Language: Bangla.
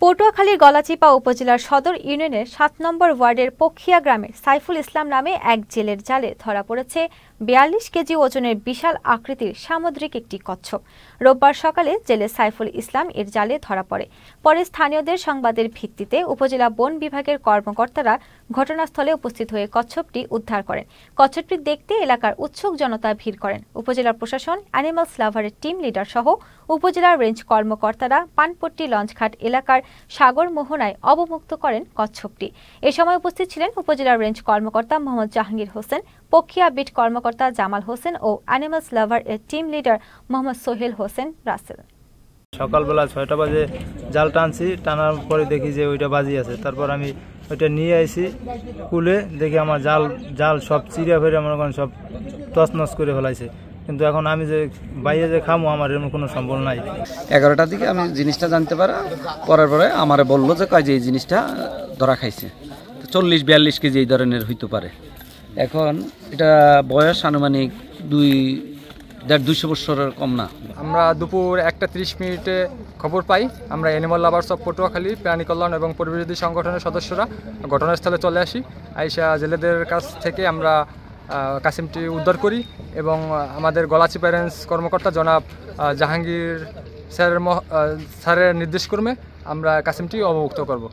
পটুয়াখালীর গলাচিপা উপজেলার সদর ইউনিয়নের ৭ নম্বর ওয়ার্ডের পক্ষিয়া গ্রামের সাইফুল ইসলাম নামে এক জেলের জালে ধরা পড়েছে ৪২ কেজি ওজনের বিশাল আকৃতির সামুদ্রিক একটি কচ্ছপ। রোববার সকালে জেলে সাইফুল ইসলাম এর জালে ধরা পড়ে। পরে স্থানীয়দের সংবাদের ভিত্তিতে উপজেলা বন বিভাগের কর্মকর্তারা ঘটনাস্থলে উপস্থিত হয়ে কচ্ছপটি উদ্ধার করেন। কচ্ছপটি দেখতে এলাকার উৎসুক জনতা ভিড় করেন। উপজেলা প্রশাসন, অ্যানিমালস লাভারের টিম লিডার সহ উপজেলার রেঞ্জ কর্মকর্তারা পানপট্টি লঞ্চঘাট এলাকার সাগর মোহনায় অবমুক্ত করেন কচ্ছপটি। এ সময় উপস্থিত ছিলেন উপজেলার রেঞ্জ কর্মকর্তা মোহাম্মদ জাহাঙ্গীর হোসেন, পক্ষিয়া বিট কর্মকর্তা জামাল হোসেন ও অ্যানিমালস লাভার এর টিম লিডার মোহাম্মদ সোহেল হোসেন রাসেল। সকালবেলা ৬টা বাজে জাল টানছি, টানার পরে দেখি যে ওইটা বাজি আছে। তারপর আমি ওইটা নিয়ে আইছি কুলে, দেখি আমার জাল সব চিড়িয়া ফেরে মনে করেন সব তছনছ করে ফেলাইছে। কিন্তু এখন আমি যে বাইরে যে খামো, আমার এমন কোনো সম্বল নাই। 11টার দিকে আমি জিনিসটা জানতে পারা পরে আমারে বললো যে কয় যে এই জিনিসটা ধরা খাইছে, 40-42 কেজি এই ধরনের হইতে পারে। এখন এটা বয়স আনুমানিক 250 বছরের কম না। আমরা দুপুর 1:30 খবর পাই। আমরা অ্যানিমাল লাভার্স অফ পটুয়াখালী, প্রাণী কল্যাণ এবং পরিবেশবিরোধী সংগঠনের সদস্যরা ঘটনাস্থলে চলে আসি। আইসা জেলেদের কাছ থেকে আমরা কাসিমটি উদ্ধার করি এবং আমাদের গলাচিপা রেঞ্জ কর্মকর্তা জনাব জাহাঙ্গীর স্যারের নির্দেশক্রমে আমরা কাসিমটি অবমুক্ত করব।